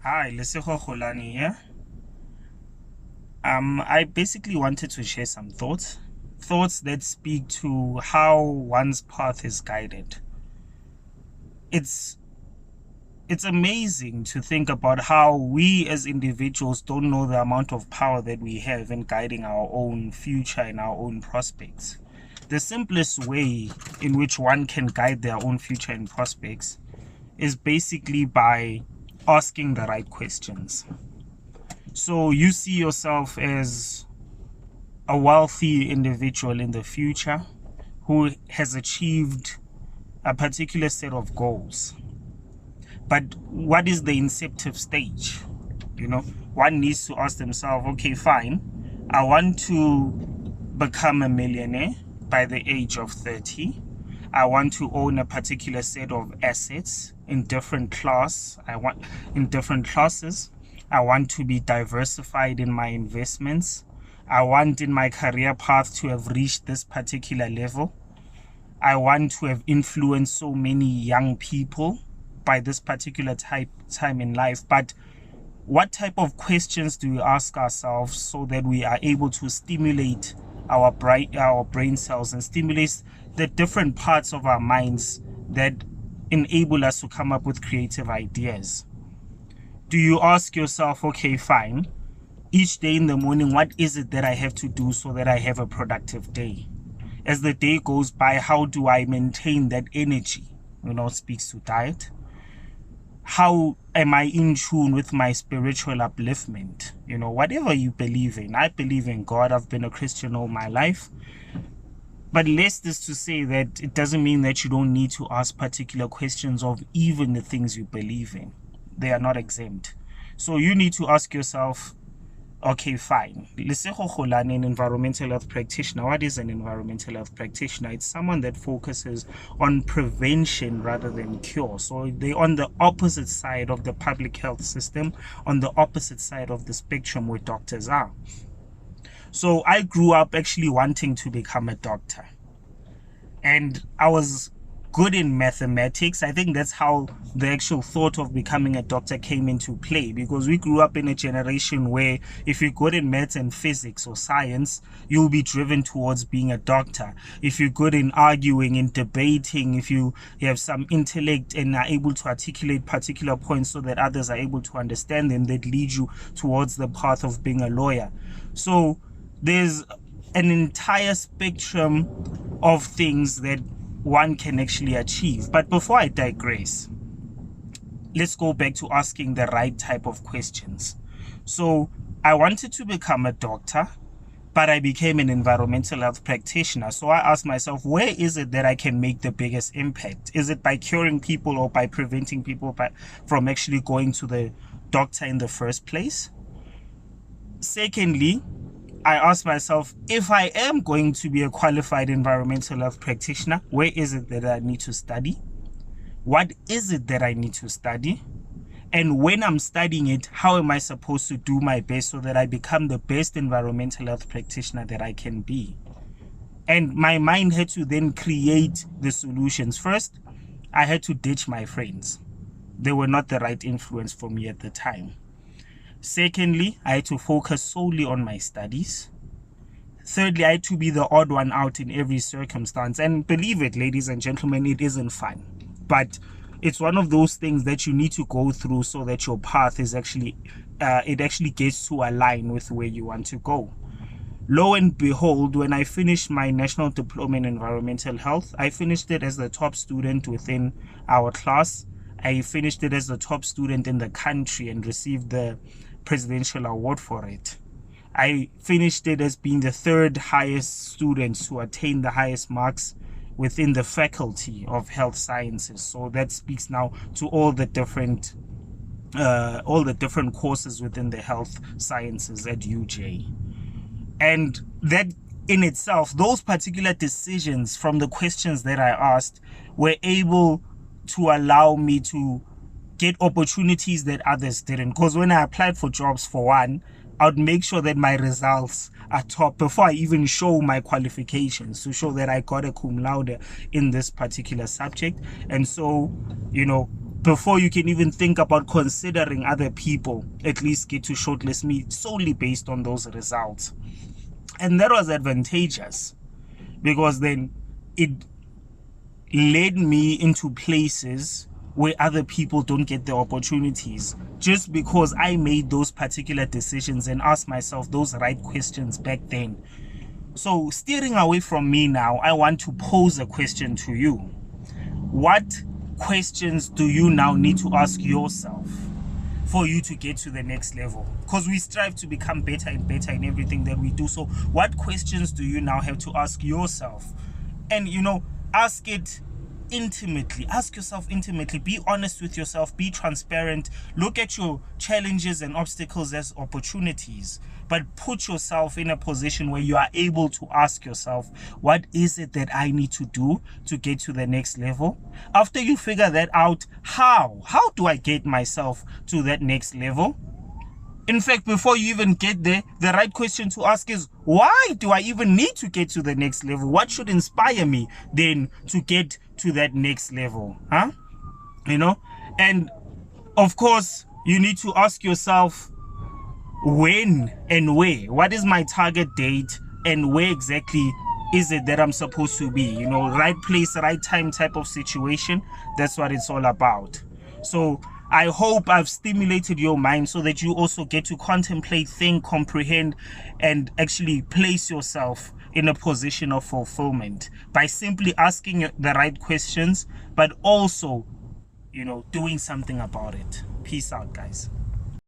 Hi, Lesego Kgolane here. I basically wanted to share some thoughts that speak to how one's path is guided. It's it's amazing to think about how we as individuals don't know the amount of power that we have in guiding our own future and our own prospects. The simplest way in which one can guide their own future and prospects is basically by asking the right questions. So you see yourself as a wealthy individual in the future who has achieved a particular set of goals. But what is the inceptive stage? One needs to ask themselves, okay, fine, I want to become a millionaire by the age of 30. I want to own a particular set of assets in different classes. I want to be diversified in my investments. I want in my career path to have reached this particular level. I want to have influenced so many young people by this particular time in life. But what type of questions do we ask ourselves so that we are able to stimulate our brain cells and stimulate the different parts of our minds that enable us to come up with creative ideas? Do you ask yourself, okay, fine, each day in the morning, what is it that I have to do so that I have a productive day? As the day goes by, how do I maintain that energy? Speaks to diet. How am I in tune with my spiritual upliftment? Whatever you believe in. I believe in God. I've been a Christian all my life. But less is to say that it doesn't mean that you don't need to ask particular questions of even the things you believe in. They are not exempt. So you need to ask yourself, okay, fine. Lesego Kgolane, an environmental health practitioner. What is an environmental health practitioner? It's someone that focuses on prevention rather than cure. So they're on the opposite side of the public health system, on the opposite side of the spectrum where doctors are. So I grew up actually wanting to become a doctor. And I was good in mathematics. I think that's how the actual thought of becoming a doctor came into play, because we grew up in a generation where if you're good in maths and physics or science, you'll be driven towards being a doctor. If you're good in arguing and debating, if you have some intellect and are able to articulate particular points so that others are able to understand them, that lead you towards the path of being a lawyer. So there's an entire spectrum of things that one can actually achieve. But before I digress, let's go back to asking the right type of questions. So I wanted to become a doctor, but I became an environmental health practitioner. So I asked myself, where is it that I can make the biggest impact? Is it by curing people or by preventing people from actually going to the doctor in the first place? Secondly, I asked myself, if I am going to be a qualified environmental health practitioner, where is it that I need to study? What is it that I need to study? And when I'm studying it, how am I supposed to do my best so that I become the best environmental health practitioner that I can be? And my mind had to then create the solutions. First, I had to ditch my friends. They were not the right influence for me at the time. Secondly, I had to focus solely on my studies. Thirdly, I had to be the odd one out in every circumstance. And believe it, ladies and gentlemen, it isn't fun. But it's one of those things that you need to go through so that your path is actually, it actually gets to align with where you want to go. Lo and behold, when I finished my National Diploma in Environmental Health, I finished it as the top student within our class. I finished it as the top student in the country and received the presidential award for it. I finished it as being the third highest student to attain the highest marks within the faculty of health sciences. So that speaks now to all the different courses within the health sciences at UJ. And that in itself, those particular decisions from the questions that I asked were able to allow me to get opportunities that others didn't. Because when I applied for jobs, for one, I would make sure that my results are top before I even show my qualifications to show that I got a cum laude in this particular subject. And so, before you can even think about considering other people, at least get to shortlist me solely based on those results. And that was advantageous, because then it led me into places where other people don't get the opportunities, just because I made those particular decisions and asked myself those right questions back then. So steering away from me now, I want to pose a question to you. What questions do you now need to ask yourself for you to get to the next level? Because we strive to become better and better in everything that we do. So what questions do you now have to ask yourself? And ask it intimately. Ask yourself intimately. Be honest with yourself. Be transparent. Look at your challenges and obstacles as opportunities, but put yourself in a position where you are able to ask yourself, what is it that I need to do to get to the next level? After you figure that out, how do I get myself to that next level? In fact, before you even get there, the right question to ask is, why do I even need to get to the next level? What should inspire me then to get to that next level? And of course, you need to ask yourself, when and where? What is my target date, and where exactly is it that I'm supposed to be? Right place, right time type of situation. That's what it's all about. So I hope I've stimulated your mind so that you also get to contemplate, think, comprehend, and actually place yourself in a position of fulfillment by simply asking the right questions, but also, doing something about it. Peace out, guys.